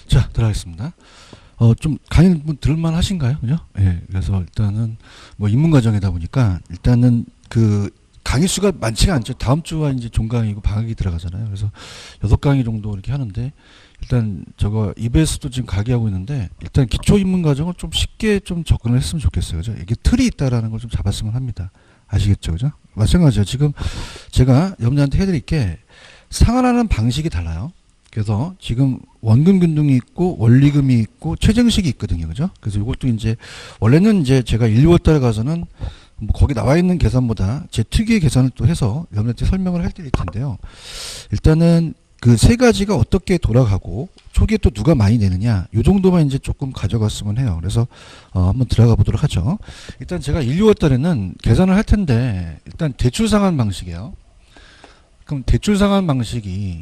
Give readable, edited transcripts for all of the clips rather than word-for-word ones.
자, 들어가겠습니다. 좀 강의 뭐 들을만 하신가요? 그죠? 예. 그래서 일단은 뭐 입문과정이다 보니까 일단은 그 강의 수가 많지가 않죠. 다음 주가 이제 종강이고 방학이 들어가잖아요. 그래서 6강의 정도 이렇게 하는데 일단 저거 EBS도 지금 가기하고 있는데 일단 기초 입문과정을 좀 쉽게 좀 접근을 했으면 좋겠어요. 그죠? 이게 틀이 있다라는 걸 좀 잡았으면 합니다. 아시겠죠? 그죠? 마찬가지죠. 지금 제가 여러분들한테 해드릴 게 상환하는 방식이 달라요. 그래서 지금 원금 균등이 있고 원리금이 있고 최정식이 있거든요. 그죠? 그래서 이것도 이제 원래는 이제 제가 1, 2월 달에 가서는 뭐 거기 나와 있는 계산보다 제 특유의 계산을 또 해서 여러분한테 설명을 해드릴 텐데요. 일단은 그 세 가지가 어떻게 돌아가고 초기에 또 누가 많이 내느냐 요 정도만 이제 조금 가져갔으면 해요. 그래서 한번 들어가 보도록 하죠. 일단 제가 1, 2월 달에는 계산을 할 텐데 일단 대출 상환 방식이에요. 그럼 대출 상환 방식이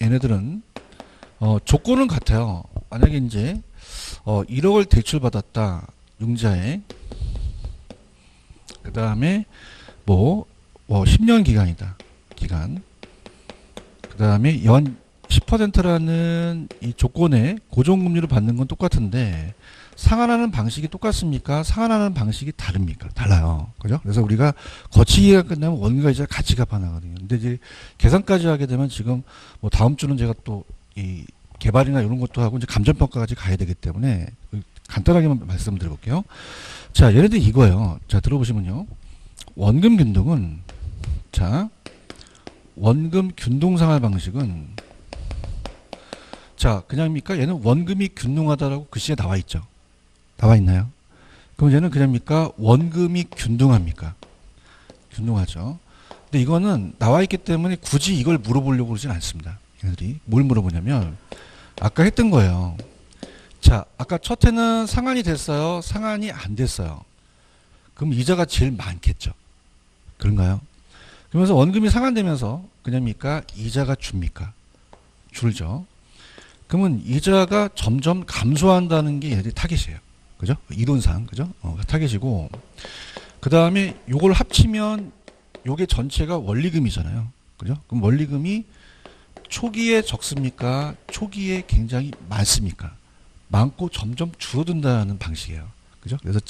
얘네들은 조건은 같아요. 만약에 이제 1억을 대출 받았다 융자에 그 다음에 뭐 10년 기간이다 기간 그 다음에 연 10%라는 이 조건에 고정금리를 받는 건 똑같은데 상환하는 방식이 똑같습니까? 상환하는 방식이 다릅니까? 달라요. 그죠? 그래서 우리가 거치기가 끝나면 원가 이자 같이 갚아나거든요. 근데 이제 계산까지 하게 되면 지금 뭐 다음 주는 제가 또 이 개발이나 이런 것도 하고 이제 감정평가까지 가야 되기 때문에 간단하게만 말씀드려 볼게요. 자, 얘네들 이거예요. 자, 들어보시면요. 원금 균등은 자, 원금 균등 상환 방식은 자, 그냥입니까? 얘는 원금이 균등하다라고 글씨에 나와 있죠. 나와 있나요? 그럼 얘는 그냥입니까? 원금이 균등합니까? 균등하죠. 근데 이거는 나와 있기 때문에 굳이 이걸 물어보려고 그러진 않습니다. 얘네들이 뭘 물어보냐면 아까 했던 거예요. 자, 아까 첫 해는 상환이 됐어요? 상환이 안 됐어요? 그럼 이자가 제일 많겠죠. 그런가요? 그러면서 원금이 상환되면서 그냥입니까? 이자가 줍니까? 줄죠. 그러면 이자가 점점 감소한다는 게 얘네들이 타겟이에요. 그죠? 이론상, 그죠? 타겟이고, 그 다음에 요걸 합치면 요게 전체가 원리금이잖아요. 그죠? 그럼 원리금이 초기에 적습니까? 초기에 굉장히 많습니까? 많고 점점 줄어든다는 방식이에요. 그죠? 그래서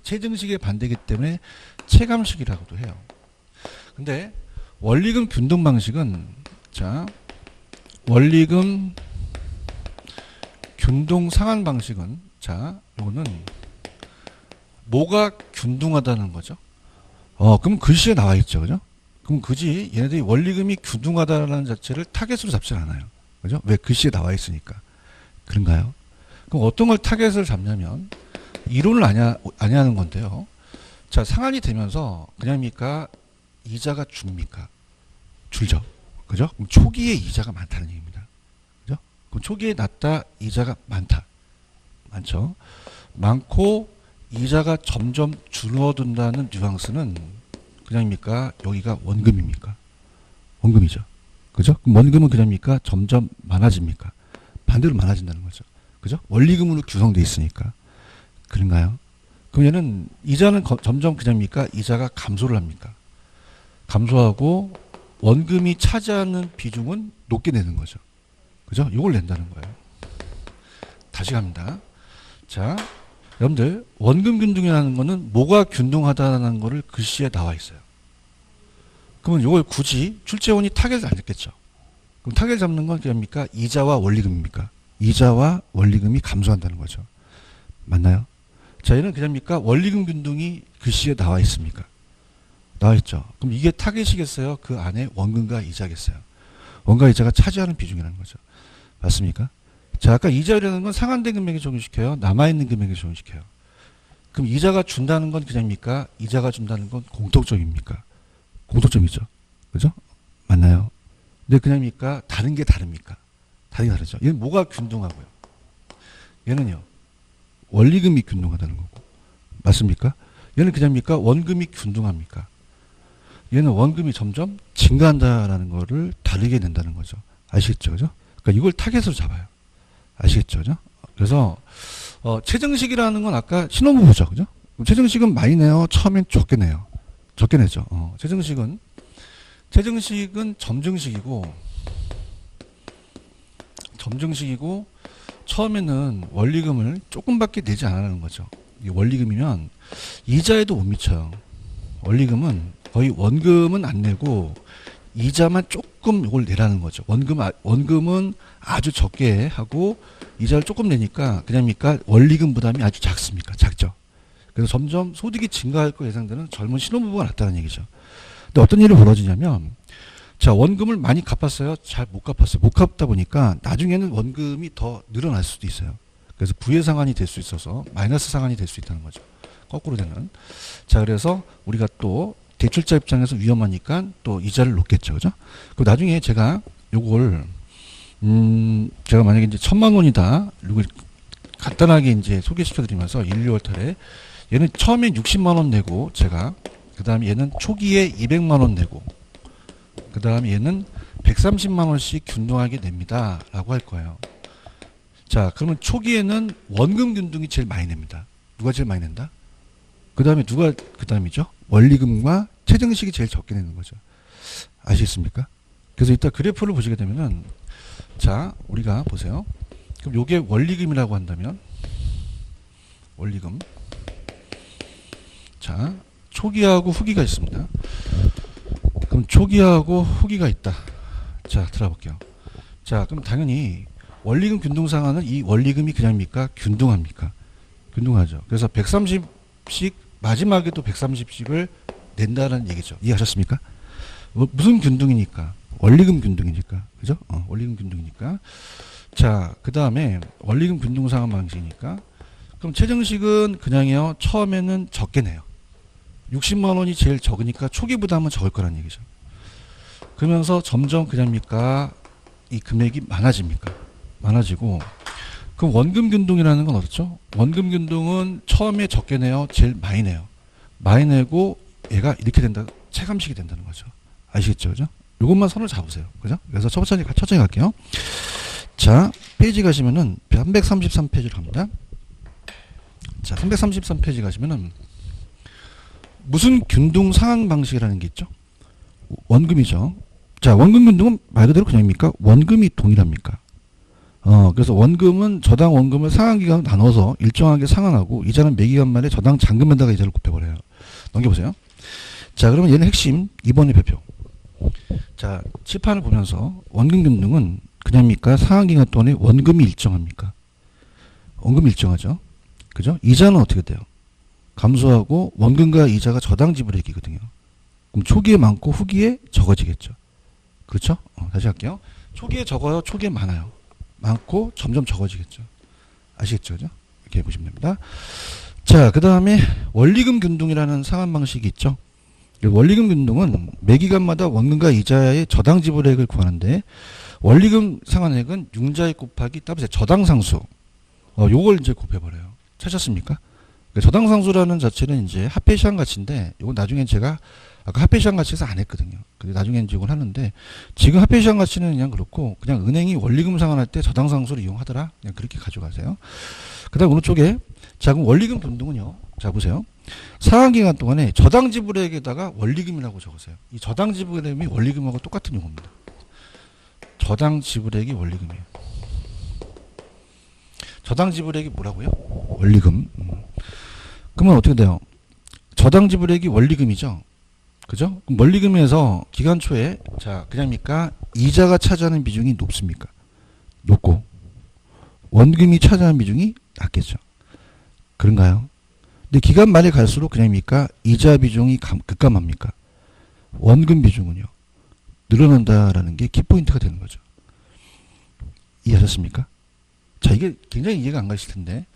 체증식의 반대이기 때문에 체감식이라고도 해요. 근데 원리금 균등 방식은 자, 원리금 균등 상환 방식은 자, 요거는 뭐가 균등하다는 거죠? 그럼 글씨에 나와 있죠. 그죠? 그럼 굳이 얘네들이 원리금이 균등하다는 자체를 타겟으로 잡지 않아요. 그죠? 왜 글씨에 나와 있으니까. 그런가요? 그럼 어떤 걸 타겟을 잡냐면 이론을 아냐는 건데요. 자, 상환이 되면서 그냥입니까? 이자가 줍니까? 줄죠. 그죠? 그럼 초기에 이자가 많다는 얘기입니다. 그죠? 그럼 초기에 낮다, 이자가 많다. 많죠. 많고 이자가 점점 줄어든다는 뉘앙스는 그냥입니까? 여기가 원금입니까? 원금이죠. 그죠? 그럼 원금은 그냥입니까? 점점 많아집니까? 반대로 많아진다는 거죠. 그죠? 원리금으로 구성되어 있으니까. 그런가요? 그럼 얘는 이자는 점점 그냥입니까? 이자가 감소를 합니까? 감소하고 원금이 차지하는 비중은 높게 내는 거죠. 그죠? 이걸 낸다는 거예요. 다시 갑니다. 자, 여러분들 원금 균등이라는 거는 뭐가 균등하다는 거를 글씨에 나와 있어요. 그러면 이걸 굳이 출제원이 타겟을 안 잡겠죠. 그럼 타겟을 잡는 건 그냥입니까? 이자와 원리금입니까? 이자와 원리금이 감소한다는 거죠. 맞나요? 자, 얘는 그냥입니까? 원리금 균등이 글씨에 나와 있습니까? 나와 있죠. 그럼 이게 타겟이겠어요? 그 안에 원금과 이자겠어요? 원과 이자가 차지하는 비중이라는 거죠. 맞습니까? 자, 아까 이자라는 건 상환된 금액에 적용시켜요? 남아있는 금액에 적용시켜요? 그럼 이자가 준다는 건 그냥입니까? 이자가 준다는 건 공통점입니까? 공통점이죠. 그죠? 맞나요? 근데 그냥입니까? 다른 게 다릅니까? 다르게 다르죠. 얘는 뭐가 균등하고요? 얘는요. 원리금이 균등하다는 거고. 맞습니까? 얘는 그냥입니까? 원금이 균등합니까? 얘는 원금이 점점 증가한다라는 거를 다르게 낸다는 거죠. 아시겠죠? 그죠? 그러니까 이걸 타겟으로 잡아요. 아시겠죠? 그죠? 그래서 최정식이라는 건 아까 신혼부부죠. 그죠? 최정식은 많이 내요? 처음엔 적게 내요? 적게 내죠. 최정식은 점증식이고 처음에는 원리금을 조금밖에 내지 않으라는 거죠. 이 원리금이면 이자에도 못 미쳐요. 원리금은 거의 원금은 안 내고 이자만 조금 이걸 내라는 거죠. 원금은 아주 적게 하고 이자를 조금 내니까 그냥입니까? 원리금 부담이 아주 작습니까? 작죠. 그래서 점점 소득이 증가할 거 예상되는 젊은 신혼부부가 났다는 얘기죠. 근데 어떤 일이 벌어지냐면, 자, 원금을 많이 갚았어요. 잘 못 갚았어요. 못 갚다 보니까 나중에는 원금이 더 늘어날 수도 있어요. 그래서 부의 상환이 될 수 있어서 마이너스 상환이 될 수 있다는 거죠. 거꾸로 되는. 자, 그래서 우리가 또 대출자 입장에서 위험하니까 또 이자를 놓겠죠. 그죠? 그 나중에 제가 요걸, 제가 만약에 이제 1,000만 원이다. 그리고 간단하게 이제 소개시켜 드리면서 1, 2월 달에 얘는 처음에 60만 원 내고 제가 그 다음에 얘는 초기에 200만 원 내고 그 다음에 얘는 130만 원씩 균등하게 냅니다. 라고 할 거예요. 자, 그러면 초기에는 원금 균등이 제일 많이 냅니다. 누가 제일 많이 낸다? 그 다음에 누가 그 다음이죠? 원리금과 최저금식이 제일 적게 내는 거죠. 아시겠습니까? 그래서 이따 그래프를 보시게 되면은, 자, 우리가 보세요. 그럼 요게 원리금이라고 한다면, 원리금. 자, 초기하고 후기가 있습니다. 그럼 초기하고 후기가 있다. 자, 들어볼게요. 자, 그럼 당연히 원리금 균등 상환은 이 원리금이 그냥입니까? 균등합니까? 균등하죠. 그래서 130씩 마지막에도 130씩을 낸다는 얘기죠. 이해하셨습니까? 무슨 균등이니까? 원리금 균등이니까. 그죠? 원리금 균등이니까. 자, 그 다음에 원리금 균등 상환 방식이니까. 그럼 최저금식은 그냥요. 처음에는 적게 내요. 60만 원이 제일 적으니까 초기 부담은 적을 거란 얘기죠. 그러면서 점점 그냥입니까? 이 금액이 많아집니까? 많아지고. 그럼 원금 균등이라는 건 어떻죠? 원금 균등은 처음에 적게 내요. 제일 많이 내요. 많이 내고 얘가 이렇게 된다. 체감식이 된다는 거죠. 아시겠죠? 그죠? 요것만 선을 잡으세요. 그죠? 그래서 천천히 갈게요. 자, 페이지 가시면은 333페이지로 갑니다. 자, 333페이지 가시면은 무슨 균등 상환 방식이라는 게 있죠? 원금이죠. 자, 원금 균등은 말 그대로 그냥입니까? 원금이 동일합니까? 그래서 원금은 저당 원금을 상환기간으로 나눠서 일정하게 상환하고 이자는 매기간 만에 저당 잔금에다가 이자를 곱해버려요. 넘겨보세요. 자, 그러면 얘는 핵심 2번의 별표. 자, 칠판을 보면서 원금 균등은 그냥입니까? 상환기간 동안에 원금이 일정합니까? 원금이 일정하죠. 그죠? 이자는 어떻게 돼요? 감소하고 원금과 이자가 저당 지불액이거든요. 그럼 초기에 많고 후기에 적어지겠죠. 그렇죠? 다시 할게요. 초기에 적어요. 초기에 많아요. 많고 점점 적어지겠죠. 아시겠죠? 그죠? 이렇게 보시면 됩니다. 자, 그 다음에 원리금 균등이라는 상환 방식이 있죠. 원리금 균등은 매기간마다 원금과 이자의 저당 지불액을 구하는데 원리금 상환액은 융자액 곱하기 따보세요. 저당상수. 요걸 이제 곱해버려요. 찾았습니까? 저당상수라는 자체는 이제 합폐시한 가치인데 이건 나중에 제가 아까 합폐시한 가치에서 안 했거든요. 근데 나중에 이제 이걸 하는데 지금 합폐시한 가치는 그냥 그렇고 그냥 은행이 원리금 상환할 때 저당상수를 이용하더라. 그냥 그렇게 가져가세요. 그 다음 어느 쪽에 자, 그럼 원리금 균등은요. 자, 보세요. 상환기간 동안에 저당 지불액에다가 원리금이라고 적으세요. 이 저당 지불액이 원리금하고 똑같은 용어입니다. 저당 지불액이 원리금이에요. 저당 지불액이 뭐라고요? 원리금. 그러면 어떻게 돼요? 저당 지불액이 원리금이죠. 그죠? 그럼 원리금에서 기간 초에 자, 그냥입니까? 이자가 차지하는 비중이 높습니까? 높고 원금이 차지하는 비중이 낮겠죠. 그런가요? 근데 기간 말에 갈수록 그냥입니까? 이자 비중이 급감합니까? 원금 비중은요. 늘어난다라는 게 키포인트가 되는 거죠. 이해하셨습니까? 자, 이게 굉장히 이해가 안 가실 텐데.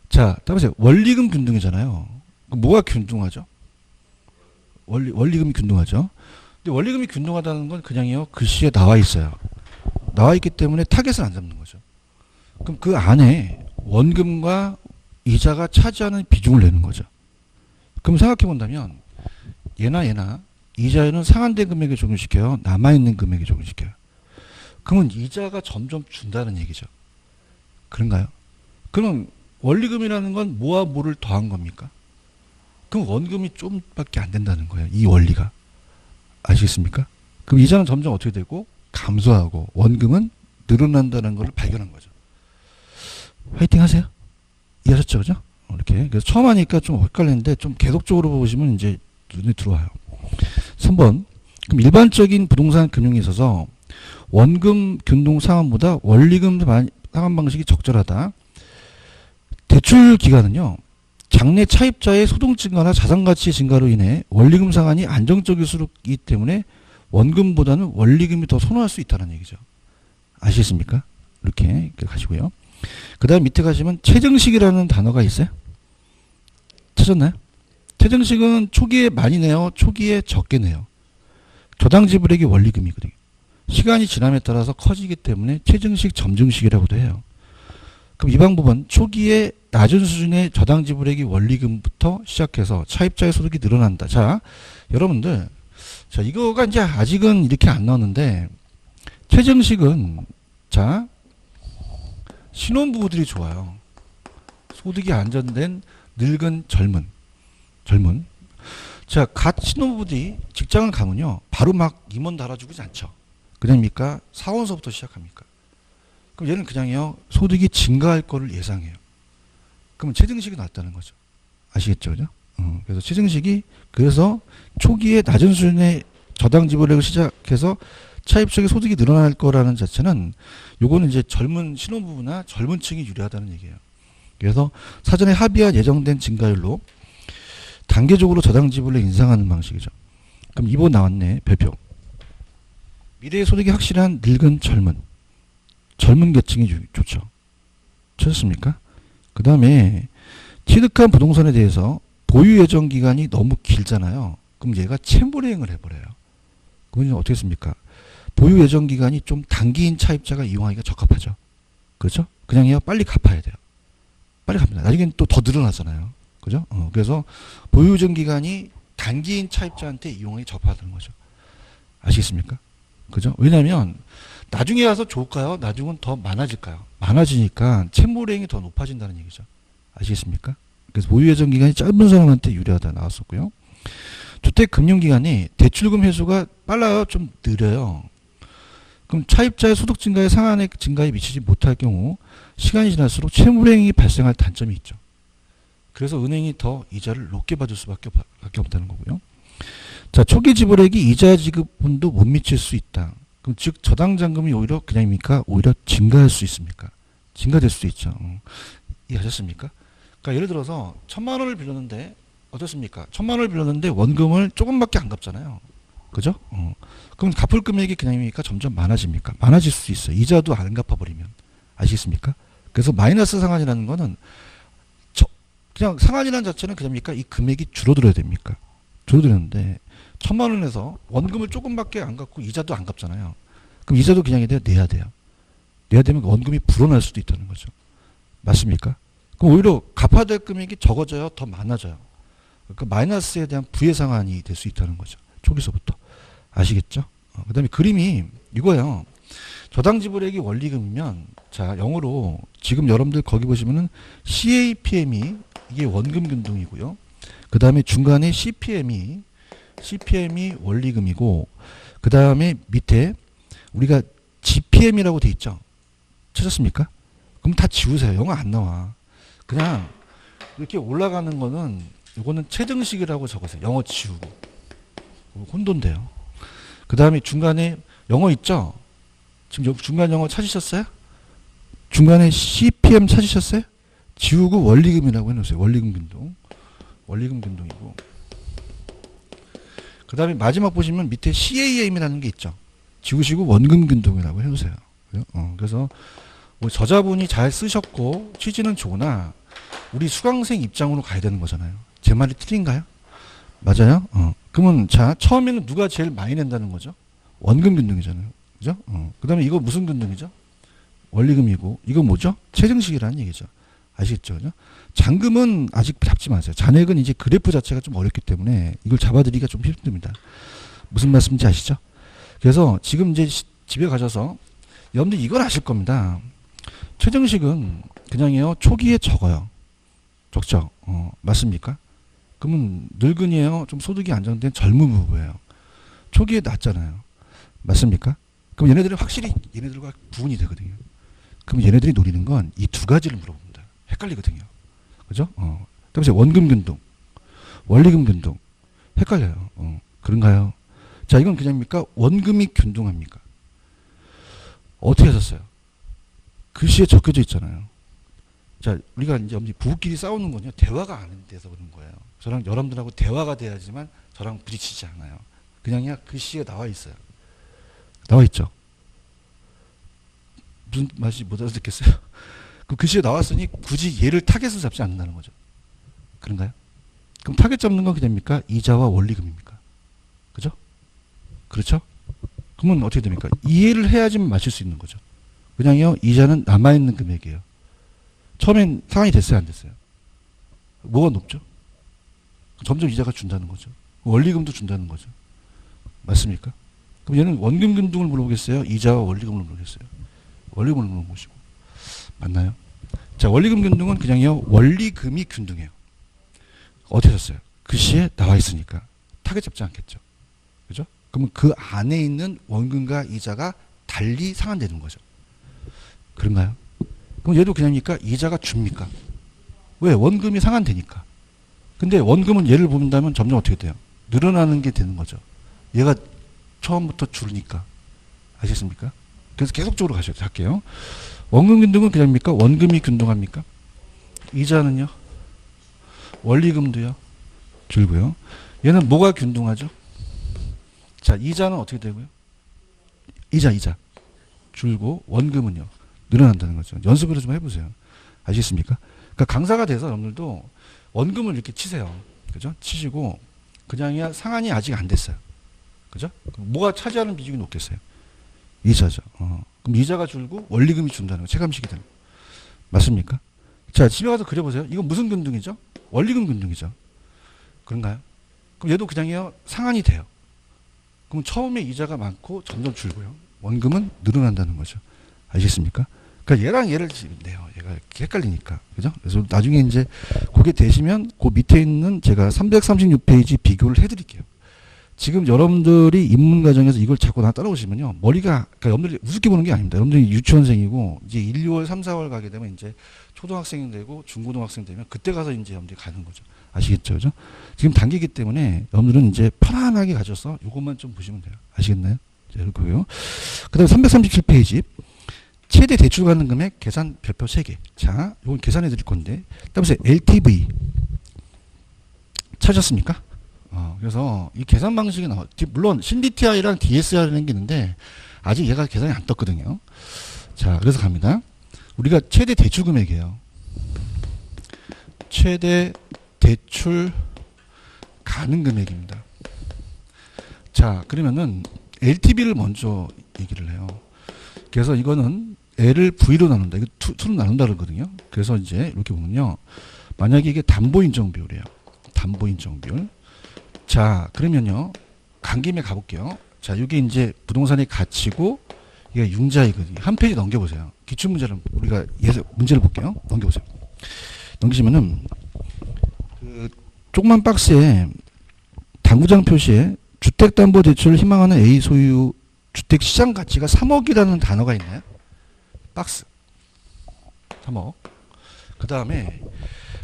자, 따라보세요. 원리금 균등이잖아요. 뭐가 균등하죠? 원리금이 균등하죠. 근데 원리금이 균등하다는 건 그냥요. 글씨에 나와 있어요. 나와 있기 때문에 타겟을 안 잡는 거죠. 그럼 그 안에 원금과 이자가 차지하는 비중을 내는 거죠. 그럼 생각해 본다면 얘나 이자에는 상환된 금액에 적용시켜요. 남아있는 금액에 적용시켜요. 그러면 이자가 점점 준다는 얘기죠. 그런가요? 그럼 원리금이라는 건 뭐와 뭐를 더한 겁니까? 그럼 원금이 좀밖에 안 된다는 거예요. 이 원리가. 아시겠습니까? 그럼 이자는 점점 어떻게 되고 감소하고 원금은 늘어난다는 것을 발견한 거죠. 화이팅 하세요. 이해하셨죠? 그죠? 이렇게. 그래서 처음 하니까 좀 헷갈리는데 좀 계속적으로 보시면 이제 눈에 들어와요. 3번. 그럼 일반적인 부동산 금융에 있어서 원금 균등 상환보다 원리금 상환 방식이 적절하다. 대출 기간은요. 장래 차입자의 소득 증가나 자산 가치 증가로 인해 원리금 상환이 안정적이기 때문에 원금보다는 원리금이 더 선호할 수 있다는 얘기죠. 아시겠습니까? 이렇게 가시고요. 그 다음 밑에 가시면 최정식이라는 단어가 있어요. 찾았나요? 최정식은 초기에 많이 내요, 초기에 적게 내요. 저당 지불액이 원리금이거든요. 시간이 지남에 따라서 커지기 때문에 최정식, 점증식이라고도 해요. 그럼 이 방법은 초기에 낮은 수준의 저당 지불액이 원리금부터 시작해서 차입자의 소득이 늘어난다. 자, 여러분들, 자, 이거가 이제 아직은 이렇게 안 나왔는데, 최정식은, 자, 신혼부부들이 좋아요. 소득이 안정된 늙은 젊은. 자, 갓 신혼부부들이 직장을 가면요, 바로 막 임원 달아주지 않죠. 그냥입니까? 사원서부터 시작합니까? 그럼 얘는 그냥요, 소득이 증가할 거를 예상해요. 그러면 최정식이 낫다는 거죠. 아시겠죠? 그죠? 그래서 최정식이, 그래서 초기에 낮은 수준의 저당 지불액을 시작해서 차입적인 소득이 늘어날 거라는 자체는 요거는 이제 젊은 신혼부부나 젊은 층이 유리하다는 얘기예요. 그래서 사전에 합의한 예정된 증가율로 단계적으로 저당 지불액 인상하는 방식이죠. 그럼 2번 나왔네. 별표. 미래의 소득이 확실한 늙은 젊은 계층이 좋죠. 찾았습니까? 그 다음에 취득한 부동산에 대해서 보유 예정 기간이 너무 길잖아요. 그럼 얘가 채무례행을 해버려요. 그건 어떻게 했습니까? 보유 예정 기간이 좀 단기인 차입자가 이용하기가 적합하죠. 그렇죠? 그냥요, 빨리 갚아야 돼요. 빨리 갚니다. 나중엔 또 더 늘어나잖아요. 그죠? 그래서 보유 예정 기간이 단기인 차입자한테 이용하기 적합하다는 거죠. 아시겠습니까? 그죠? 왜냐면 나중에 가서 좋을까요? 나중은 더 많아질까요? 많아지니까 채무례행이 더 높아진다는 얘기죠. 아시겠습니까? 그래서 보유 예정 기간이 짧은 사람한테 유리하다 나왔었고요. 주택 금융 기간이 대출금 회수가 빨라요? 좀 느려요? 그럼 차입자의 소득 증가에 상한액 증가에 미치지 못할 경우 시간이 지날수록 채무례행이 발생할 단점이 있죠. 그래서 은행이 더 이자를 높게 받을 수밖에 없다는 거고요. 자, 초기 지불액이 이자 지급분도 못 미칠 수 있다. 그럼 즉 저당 잔금이 오히려 그냥입니까? 오히려 증가할 수 있습니까? 증가될 수도 있죠. 이해하셨습니까? 그러니까 예를 들어서 1,000만 원을 빌렸는데 어떻습니까? 1,000만 원을 빌렸는데 원금을 조금밖에 안 갚잖아요. 그죠? 그럼 갚을 금액이 그냥입니까? 점점 많아집니까? 많아질 수 있어요. 이자도 안 갚아버리면. 아시겠습니까? 그래서 마이너스 상환이라는 거는 그냥 상환이라는 자체는 그냥입니까? 이 금액이 줄어들어야 됩니까? 줄어드는데 1,000만 원에서 원금을 조금밖에 안 갚고 이자도 안 갚잖아요. 그럼 이자도 그냥 내야 돼요. 내야 되면 원금이 불어날 수도 있다는 거죠. 맞습니까? 그럼 오히려 갚아야 될 금액이 적어져요? 더 많아져요? 그러니까 마이너스에 대한 부의 상환이 될 수 있다는 거죠. 초기서부터. 아시겠죠? 그 다음에 그림이 이거예요. 저당 지불액이 원리금이면, 자, 영어로 지금 여러분들 거기 보시면은 CAPM이 이게 원금 균등이고요. 그 다음에 중간에 CPM이 원리금이고, 그 다음에 밑에 우리가 GPM이라고 돼 있죠. 찾았습니까? 그럼 다 지우세요. 영어 안 나와. 그냥 이렇게 올라가는 거는 이거는 최정식이라고 적으세요. 영어 지우고. 혼돈돼요. 그 다음에 중간에 영어 있죠? 지금 중간 영어 찾으셨어요? 중간에 CPM 찾으셨어요? 지우고 원리금이라고 해놓으세요. 원리금 균등이고. 그 다음에 마지막 보시면 밑에 CAM이라는 게 있죠. 지우시고 원금 균등이라고 해놓으세요. 그래서 뭐 저자분이 잘 쓰셨고 취지는 좋으나 우리 수강생 입장으로 가야 되는 거잖아요. 제 말이 틀린가요? 맞아요? 그러면 자, 처음에는 누가 제일 많이 낸다는 거죠? 원금 균등이잖아요. 그죠? 그 다음에 이거 무슨 균등이죠? 원리금이고, 이거 뭐죠? 최정식이라는 얘기죠. 아시겠죠? 그죠? 잔금은 아직 잡지 마세요. 잔액은 이제 그래프 자체가 좀 어렵기 때문에 이걸 잡아드리기가 좀 힘듭니다. 무슨 말씀인지 아시죠? 그래서 지금 이제 집에 가셔서 여러분들 이걸 아실 겁니다. 최정식은 그냥요, 초기에 적어요. 적죠? 맞습니까? 그러면 늙은이에요. 좀 소득이 안정된 젊은 부부예요. 초기에 낮잖아요. 맞습니까? 그럼 얘네들은 확실히 얘네들과 구분이 되거든요. 그럼 얘네들이 노리는 건 이 두 가지를 물어봅니다. 헷갈리거든요. 그죠? 그다음에 원금 균등, 원리금 균등. 헷갈려요. 그런가요? 자, 이건 그냥입니까? 원금이 균등합니까? 어떻게 하셨어요? 글씨에 적혀져 있잖아요. 자, 우리가 이제 부부끼리 싸우는 건요, 대화가 안 돼서 그런 거예요. 저랑 여러분들하고 대화가 돼야지만 저랑 부딪히지 않아요. 그냥요, 글씨에 나와 있어요. 나와 있죠. 무슨 말인지 못 알아듣겠어요? 그 글씨에 나왔으니 굳이 얘를 타겟을 잡지 않는다는 거죠. 그런가요? 그럼 타겟 잡는 건 그냥입니까? 이자와 원리금입니까? 그죠? 그렇죠? 그러면 어떻게 됩니까? 이해를 해야지만 맞출 수 있는 거죠. 그냥요, 이자는 남아있는 금액이에요. 처음엔 상환이 됐어요, 안 됐어요? 뭐가 높죠? 점점 이자가 준다는 거죠. 원리금도 준다는 거죠. 맞습니까? 그럼 얘는 원금 균등을 물어보겠어요? 이자와 원리금을 물어보겠어요? 원리금을 물어보시고. 맞나요? 자, 원리금 균등은 그냥요, 원리금이 균등해요. 어떻게 썼어요? 글씨에 나와 있으니까. 타겟 잡지 않겠죠. 그죠? 그러면 그 안에 있는 원금과 이자가 달리 상환되는 거죠. 그런가요? 그럼 얘도 그냥입니까? 이자가 줍니까? 왜? 원금이 상환되니까. 근데 원금은 얘를 본다면 점점 어떻게 돼요? 늘어나는 게 되는 거죠. 얘가 처음부터 줄으니까. 아시겠습니까? 그래서 계속적으로 가셔야 돼요. 할게요. 원금 균등은 그냥입니까? 원금이 균등합니까? 이자는요? 원리금도요? 줄고요. 얘는 뭐가 균등하죠? 자, 이자는 어떻게 되고요? 이자. 줄고, 원금은요? 늘어난다는 거죠. 연습을 좀 해보세요. 아시겠습니까? 그러니까 강사가 돼서 여러분들도 원금을 이렇게 치세요. 그죠? 치시고, 그냥이야 상환이 아직 안 됐어요. 그죠? 뭐가 차지하는 비중이 높겠어요? 이자죠. 그럼 이자가 줄고 원리금이 준다는 거. 체감식이 되는 거. 맞습니까? 자, 집에 가서 그려보세요. 이건 무슨 균등이죠? 원리금 균등이죠. 그런가요? 그럼 얘도 그냥요 상환이 돼요. 그럼 처음에 이자가 많고 점점 줄고요. 원금은 늘어난다는 거죠. 아시겠습니까? 그러니까 얘랑 얘를 지면 돼요. 얘가 이렇게 헷갈리니까. 그죠? 그래서 나중에 이제 그게 되시면 그 밑에 있는 제가 336페이지 비교를 해드릴게요. 지금 여러분들이 입문 과정에서 이걸 자꾸 나 따라오시면요. 머리가, 그러니까 여러분들이 우습게 보는 게 아닙니다. 여러분들이 유치원생이고, 이제 1, 2월, 3, 4월 가게 되면 이제 초등학생이 되고, 중고등학생 되면 그때 가서 이제 여러분들이 가는 거죠. 아시겠죠? 그죠? 지금 단계이기 때문에 여러분들은 이제 편안하게 가셔서 이것만 좀 보시면 돼요. 아시겠나요? 자, 이렇고요. 그 다음에 337페이지. 최대 대출 가능 금액 계산 별표 3개. 자, 이건 계산해 드릴 건데. 그다음에 LTV. 찾았습니까? 그래서 이 계산 방식이 나와. 물론 신DTI랑 DSR이라는 게 있는데 아직 얘가 계산이 안 떴거든요. 자, 그래서 갑니다. 우리가 최대 대출 금액이에요. 최대 대출 가능 금액입니다. 자, 그러면은 LTV를 먼저 얘기를 해요. 그래서 이거는 L을 V로 나눈다. 이거 2로 나눈다 그러거든요. 그래서 이제 이렇게 보면요. 만약에 이게 담보 인정 비율이에요. 담보 인정 비율. 자, 그러면요. 간 김에 가볼게요. 자, 이게 이제 부동산의 가치고, 이게 융자이거든요. 한 페이지 넘겨보세요. 기출문제를, 우리가 문제를 볼게요. 넘겨보세요. 넘기시면은, 그, 조그만 박스에 당구장 표시에 주택담보대출을 희망하는 A 소유 주택 시장 가치가 3억이라는 단어가 있나요? 박스. 3억. 그 다음에,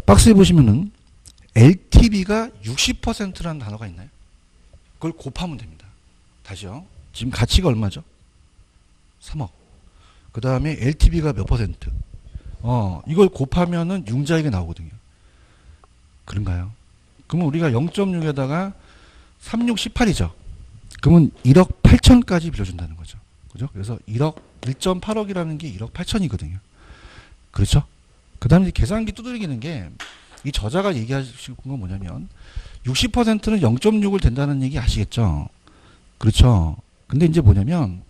박스에 보시면은, LTV가 60%라는 단어가 있나요? 그걸 곱하면 됩니다. 다시요. 지금 가치가 얼마죠? 3억. 그 다음에 LTV가 몇 퍼센트? 이걸 곱하면은 융자액이 나오거든요. 그런가요? 그러면 우리가 0.6에다가 36, 18이죠. 그러면 1억 8천까지 빌려준다는 거죠. 그죠? 그래서 1.8억이라는 게 1억 8천이거든요. 그렇죠? 그 다음에 계산기 두드리기는 게 이 저자가 얘기하시는 건 뭐냐면 60%는 0.6을 된다는 얘기 아시겠죠? 그렇죠? 근데 이제 뭐냐면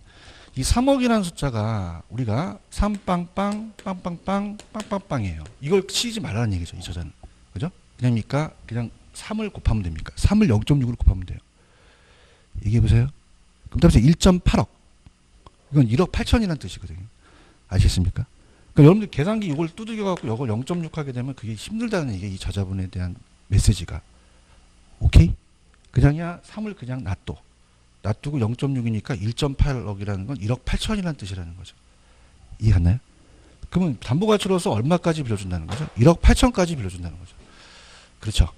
이 3억이라는 숫자가 우리가 3빵빵 빵빵빵 빵빵빵이에요. 이걸 치지 말라는 얘기죠. 이 저자는. 그죠? 그냥입니까? 그냥 3을 곱하면 됩니까? 3을 0.6으로 곱하면 돼요. 얘기해 보세요. 그럼 다음에 1.8억. 이건 1억 8천이라는 뜻이거든요. 아시겠습니까? 그러니까 여러분들 계산기 이걸 두들겨갖고 이걸 0.6 하게 되면 그게 힘들다는 얘기, 이 저자분에 대한 메시지가. 오케이? 그냥이야 3을 그냥 놔두고 0.6이니까 1.8억이라는 건 1억 8천이라는 뜻이라는 거죠. 이해 갔나요? 그러면 담보가치로서 얼마까지 빌려준다는 거죠? 1억 8천까지 빌려준다는 거죠. 그렇죠.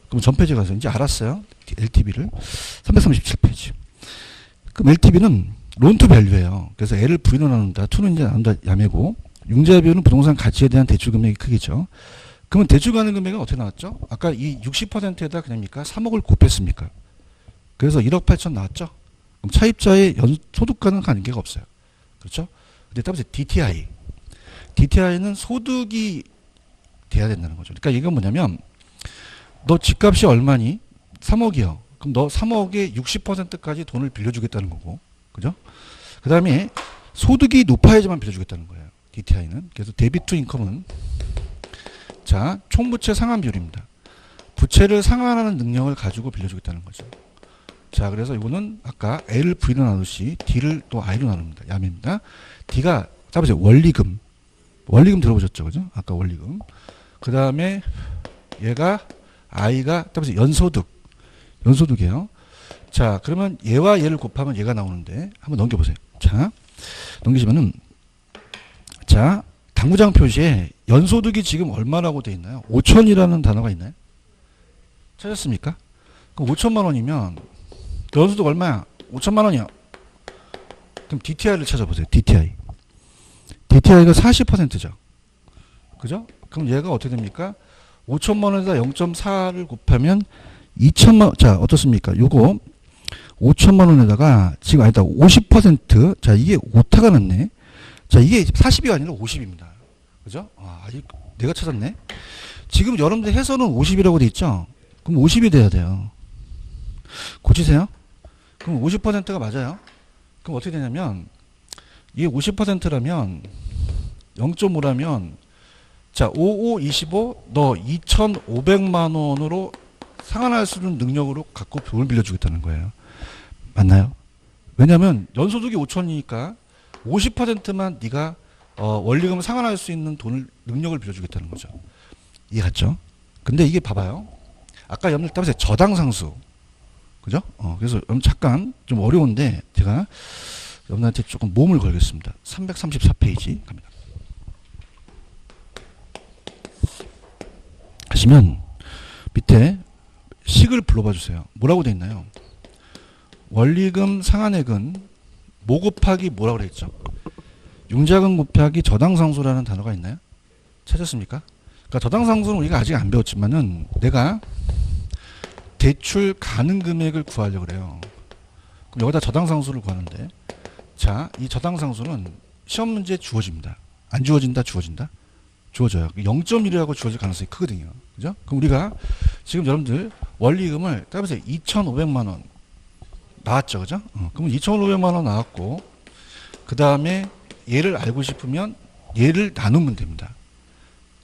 그럼 전 페이지 가서 이제 알았어요. LTV를. 337페이지. 그럼 LTV는 론 투 밸류예요. 그래서 L을 V로 나눈다. 2는 이제 나눈다. 야매고. 융자 비율은 부동산 가치에 대한 대출 금액이 크겠죠. 그러면 대출 가능 금액은 어떻게 나왔죠? 아까 이 60%에다 그냥입니까? 3억을 곱했습니까? 그래서 1억 8천 나왔죠? 그럼 차입자의 소득과는 관계가 없어요. 그렇죠? 근데 따라서 DTI. DTI는 소득이 돼야 된다는 거죠. 그러니까 이건 뭐냐면 너 집값이 얼마니? 3억이요. 그럼 너 3억에 60%까지 돈을 빌려주겠다는 거고. 그죠? 그 다음에 소득이 높아야지만 빌려주겠다는 거예요. DTI는. 그래서 데비트 투 인컴은 자, 총부채 상환 비율입니다. 부채를 상환하는 능력을 가지고 빌려주겠다는 거죠. 자, 그래서 이거는 아까 L을 V로 나누듯이 D를 또 I로 나눕니다. 야매입니다. D가 따보세요. 원리금. 원리금 들어보셨죠? 그죠? 아까 원리금. 그 다음에 얘가 I가 따보세요. 연소득. 연소득이에요. 자, 그러면 얘와 얘를 곱하면 얘가 나오는데 한번 넘겨보세요. 자, 넘기시면은 자, 당구장 표시에 연소득이 지금 얼마라고 되어 있나요? 5천이라는 단어가 있나요? 찾았습니까? 그럼 5천만 원이면 연소득 얼마야? 5천만 원이야. 그럼 DTI를 찾아보세요. DTI. DTI가 40%죠. 그죠? 그럼 얘가 어떻게 됩니까? 5천만 원에다 0.4를 곱하면 2천만 원. 자, 어떻습니까? 요거 5천만 원에다가 지금 아니다. 50%. 자, 이게 오타가 났네. 자, 이게 40이 아니라 50입니다. 그죠? 아, 아직 내가 찾았네. 지금 여러분들 해서는 50이라고 돼 있죠? 그럼 50이 돼야 돼요. 고치세요. 그럼 50%가 맞아요. 그럼 어떻게 되냐면 이게 50%라면 0.5라면 자, 55, 25, 너 2,500만 원으로 상환할 수 있는 능력으로 갖고 돈을 빌려주겠다는 거예요. 맞나요? 왜냐하면 연소득이 5천이니까 50%만 네가 원리금을 상환할 수 있는 돈을 능력을 빌려주겠다는 거죠. 이해 갔죠? 근데 이게 봐봐요. 아까 여러분들 따라서 저당상수, 그죠? 그래서 잠깐 좀 어려운데 제가 여러분한테 조금 몸을 걸겠습니다. 334페이지 갑니다. 하시면 밑에 식을 불러봐 주세요. 뭐라고 돼 있나요? 원리금 상환액은 뭐 곱하기 뭐라고 그랬죠? 융자금 곱하기 저당상수라는 단어가 있나요? 찾았습니까? 그러니까 저당상수는 우리가 아직 안 배웠지만은 내가 대출 가능 금액을 구하려고 그래요. 그럼 여기다 저당상수를 구하는데 자, 이 저당상수는 시험 문제에 주어집니다. 안 주어진다, 주어진다? 주어져요. 0.1이라고 주어질 가능성이 크거든요. 그죠? 그럼 우리가 지금 여러분들 원리금을 따라서 2,500만 원 나왔죠. 그죠? 그럼 2,500만 원 나왔고 그 다음에 얘를 알고 싶으면 얘를 나누면 됩니다.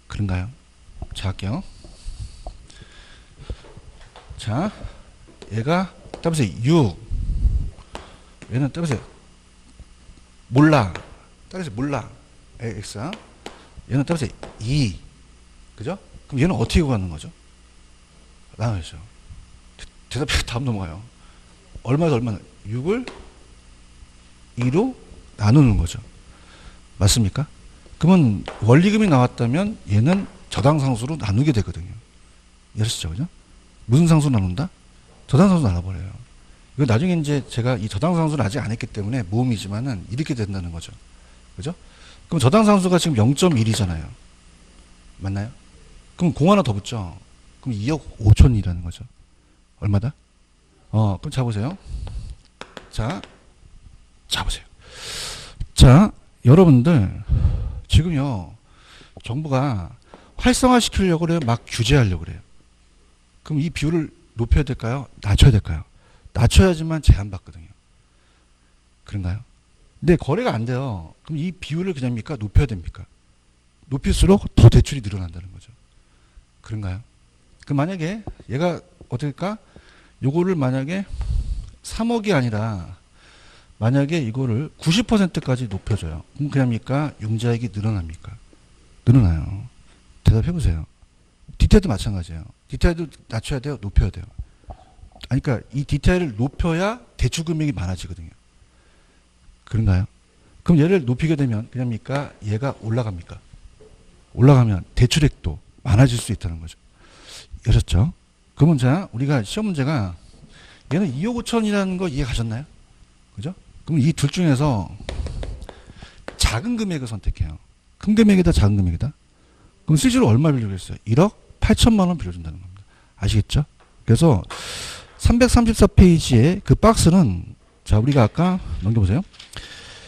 그런가요? 자, 할게요. 자, 얘가 따라서 6 얘는 따라서 몰라. 따라서 몰라. x 얘는 따라서 2 그죠? 그럼 얘는 어떻게 구하는 거죠? 나눠야죠. 대답해 다음 넘어가요. 얼마에서 얼마나 6을 2로 나누는 거죠. 맞습니까? 그러면 원리금이 나왔다면 얘는 저당상수로 나누게 되거든요. 이해하시죠? 그죠? 무슨 상수로 나눈다? 저당상수 나눠버려요. 이거 나중에 이제 제가 이 저당상수를 아직 안 했기 때문에 모음이지만은 이렇게 된다는 거죠. 그죠? 그럼 저당상수가 지금 0.1이잖아요. 맞나요? 그럼 공 하나 더 붙죠? 그럼 2억 5천이라는 거죠. 얼마다? 그럼 자보세요. 자, 자보세요. 자, 여러분들, 지금요, 정부가 활성화 시키려고 그래요? 막 규제하려고 그래요? 그럼 이 비율을 높여야 될까요? 낮춰야 될까요? 낮춰야지만 제한받거든요. 그런가요? 근데 거래가 안 돼요. 그럼 이 비율을 그냥입니까? 높여야 됩니까? 높일수록 더 대출이 늘어난다는 거죠. 그런가요? 그럼 만약에 얘가 어떨까? 요거를 만약에 3억이 아니라 만약에 이거를 90%까지 높여줘요. 그럼 그냥입니까? 융자액이 늘어납니까? 늘어나요. 대답해보세요. DTI도 마찬가지예요. DTI도 낮춰야 돼요? 높여야 돼요? 아니, 그러니까 이 DTI를 높여야 대출 금액이 많아지거든요. 그런가요? 그럼 얘를 높이게 되면 그냥입니까? 얘가 올라갑니까? 올라가면 대출액도 많아질 수 있다는 거죠. 이해하셨죠? 그러면 자, 우리가 시험 문제가 얘는 2억 5천이라는 거 이해 가셨나요? 그죠? 그럼 이 둘 중에서 작은 금액을 선택해요. 큰 금액이다, 작은 금액이다? 그럼 실제로 얼마 빌려고 했어요? 1억 8천만 원 빌려준다는 겁니다. 아시겠죠? 그래서 334페이지의 그 박스는 자, 우리가 아까 넘겨보세요.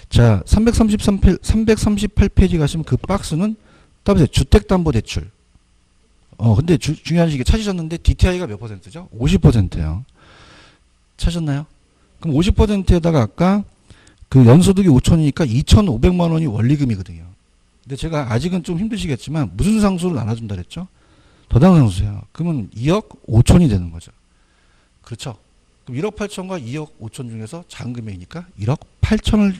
자, 338페이지 가시면 그 박스는 따보세요. 주택담보대출. 근데 중요한 시기 찾으셨는데 DTI가 몇 퍼센트죠? 50%예요. 찾으셨나요? 그럼 50%에다가 아까 그 연소득이 5천이니까 2,500만 원이 원리금이거든요. 근데 제가 아직은 좀 힘드시겠지만 무슨 상수를 나눠준다 그랬죠? 더당상수예요. 그러면 2억 5천이 되는 거죠. 그렇죠? 그럼 1억 8천과 2억 5천 중에서 작은 금액이니까 1억 8천을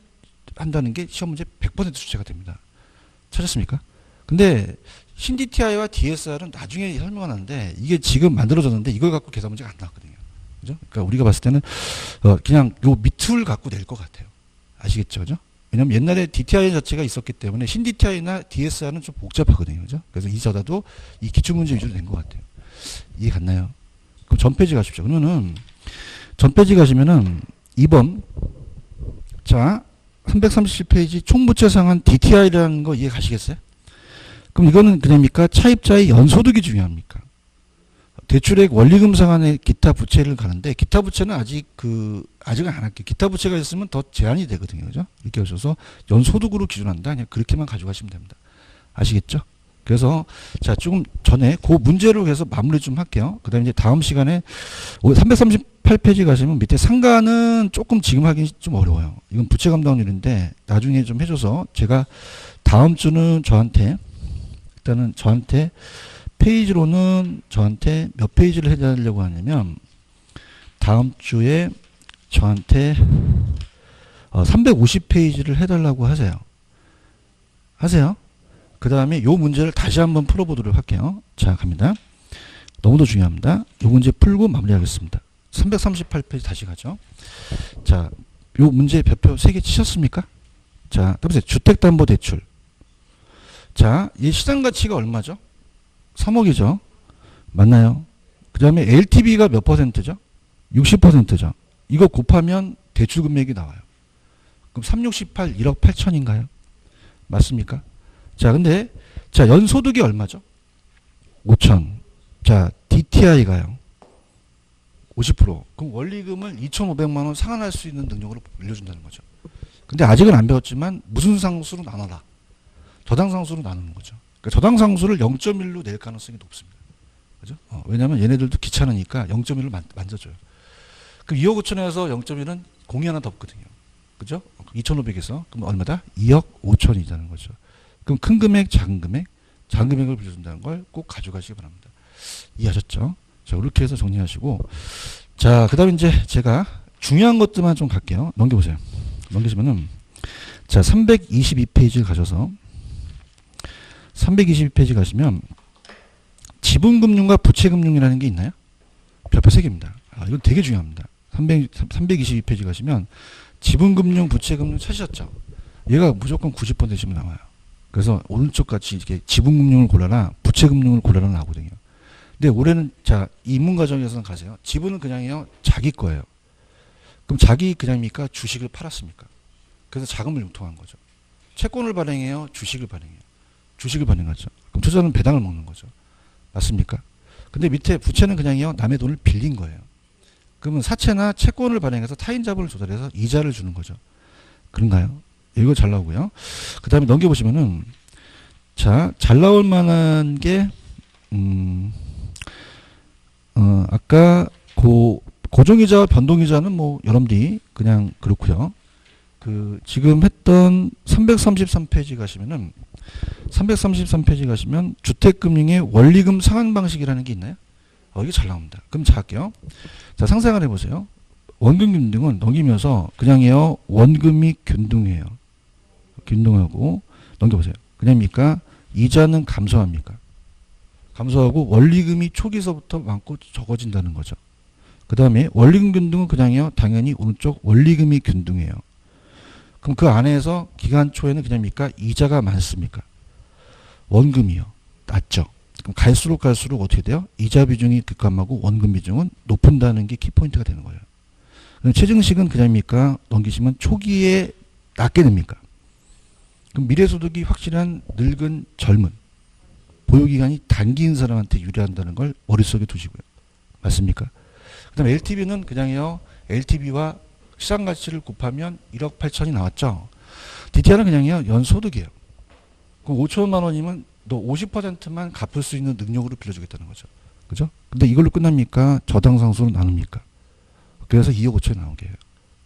한다는 게 시험 문제 100% 출제가 됩니다. 찾았습니까? 근데 신DTI와 DSR은 나중에 설명하는데 이게 지금 만들어졌는데 이걸 갖고 계산 문제가 안 나왔거든요. 그죠? 그러니까 우리가 봤을 때는 그냥 요 밑을 갖고 낼 것 같아요. 아시겠죠? 그죠? 왜냐면 옛날에 DTI 자체가 있었기 때문에 신DTI나 DSR은 좀 복잡하거든요. 그죠? 그래서 이 저다도 이 기출문제 위주로 된 것 같아요. 이해 갔나요? 그럼 전 페이지 가십시오. 그러면은 전 페이지 가시면은 2번 자 337페이지 총부채 상환 DTI라는 거 이해 가시겠어요? 그럼 이거는 그냥입니까? 차입자의 연소득이 중요합니까? 대출액 원리금 상환의 기타 부채를 가는데 기타 부채는 아직은 안 할게요. 기타 부채가 있으면 더 제한이 되거든요. 그죠? 이렇게 하셔서 연소득으로 기준한다. 그냥 그렇게만 가져가시면 됩니다. 아시겠죠? 그래서 자 조금 전에 그 문제로 해서 마무리 좀 할게요. 그 다음에 이제 다음 시간에 338페이지 가시면 밑에 상가는 조금 지금 하기 좀 어려워요. 이건 부채 감당률인데 나중에 좀 해줘서 제가 다음 주는 일단은 저한테 페이지로는 저한테 몇 페이지를 해달라고 하냐면 다음 주에 저한테 350페이지를 해달라고 하세요. 그 다음에 요 문제를 다시 한번 풀어보도록 할게요. 자, 갑니다. 너무도 중요합니다. 요 문제 풀고 마무리하겠습니다. 338페이지 다시 가죠. 자, 요 문제 별표 3개 치셨습니까? 자, 보세요. 주택담보대출. 자, 이 시장가치가 얼마죠? 3억이죠. 맞나요? 그 다음에 LTV가 몇 퍼센트죠? 60%죠. 이거 곱하면 대출 금액이 나와요. 그럼 368, 1억 8천인가요? 맞습니까? 자, 근데, 자, 연소득이 얼마죠? 5천. 자, DTI가요. 50%. 그럼 원리금을 2,500만 원 상환할 수 있는 능력으로 빌려준다는 거죠. 근데 아직은 안 배웠지만 무슨 상수로 나눠라. 저당상수로 나누는 거죠. 그러니까 저당상수를 0.1로 낼 가능성이 높습니다. 그죠? 왜냐면 얘네들도 귀찮으니까 0.1로 만져줘요. 그럼 2억 5천에서 0.1은 공이 하나 더 없거든요. 그죠? 2,500에서 그럼 얼마다? 2억 5천이라는 거죠. 그럼 큰 금액, 작은 금액을 빌려준다는 걸 꼭 가져가시기 바랍니다. 이해하셨죠? 자, 이렇게 해서 정리하시고, 자, 그 다음에 이제 제가 중요한 것들만 좀 갈게요. 넘겨보세요. 넘기시면은, 자, 322페이지를 가셔서, 322페이지 가시면, 지분금융과 부채금융이라는 게 있나요? 별표 3개입니다. 이건 되게 중요합니다. 322페이지 가시면, 지분금융, 부채금융 찾으셨죠? 얘가 무조건 90번 되시면 나와요. 그래서 오른쪽 같이 이렇게 지분금융을 골라라, 부채금융을 골라라 나오거든요. 근데 올해는 자, 입문 과정에서는 가세요. 지분은 그냥요, 자기 거예요. 그럼 자기 그냥입니까? 주식을 팔았습니까? 그래서 자금을 융통한 거죠. 채권을 발행해요, 주식을 발행해요. 주식을 발행하죠. 그럼 투자는 배당을 먹는 거죠. 맞습니까? 근데 밑에 부채는 그냥요, 남의 돈을 빌린 거예요. 그러면 사채나 채권을 발행해서 타인 자본을 조달해서 이자를 주는 거죠. 그런가요? 이거 잘 나오고요. 그 다음에 넘겨보시면은, 자, 잘 나올 만한 게, 아까, 고정이자와 변동이자는 뭐, 여러분들이 그냥 그렇고요. 지금 했던 333페이지 가시면은, 333페이지 가시면, 주택금융의 원리금 상환 방식이라는 게 있나요? 이게 잘 나옵니다. 그럼 자, 할게요. 자, 상상을 해보세요. 원금 균등은 넘기면서, 그냥요, 원금이 균등해요. 균등하고 넘겨보세요. 그냥입니까? 이자는 감소합니까? 감소하고 원리금이 초기서부터 많고 적어진다는 거죠. 그 다음에 원리금 균등은 그냥요, 당연히 오른쪽 원리금이 균등해요. 그럼 그 안에서 기간 초에는 그냥입니까? 이자가 많습니까? 원금이요. 낮죠. 그럼 갈수록 어떻게 돼요? 이자 비중이 급감하고 원금 비중은 높은다는 게 키포인트가 되는 거예요. 그럼 최증식은 그냥입니까? 넘기시면 초기에 낮게 됩니까? 그럼 미래소득이 확실한 늙은 젊은 보유기간이 단기인 사람한테 유리한다는 걸 머릿속에 두시고요. 맞습니까? 그 다음에 LTV는 그냥요. LTV와 시장가치를 곱하면 1억 8천이 나왔죠. DTR은 그냥요. 연소득이에요. 그럼 5천만 원이면 너 50%만 갚을 수 있는 능력으로 빌려주겠다는 거죠. 그죠? 근데 이걸로 끝납니까? 저당상수로 나눕니까? 그래서 2억 5천이 나오게 해요.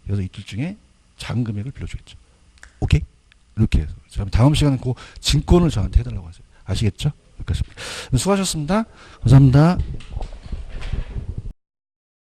그래서 이둘 중에 작은 금액을 빌려주겠죠. 오케이? 이렇게 해서. 다음 시간에 그 증권을 저한테 해달라고 하세요. 아시겠죠? 여기까지입니다. 수고하셨습니다. 감사합니다.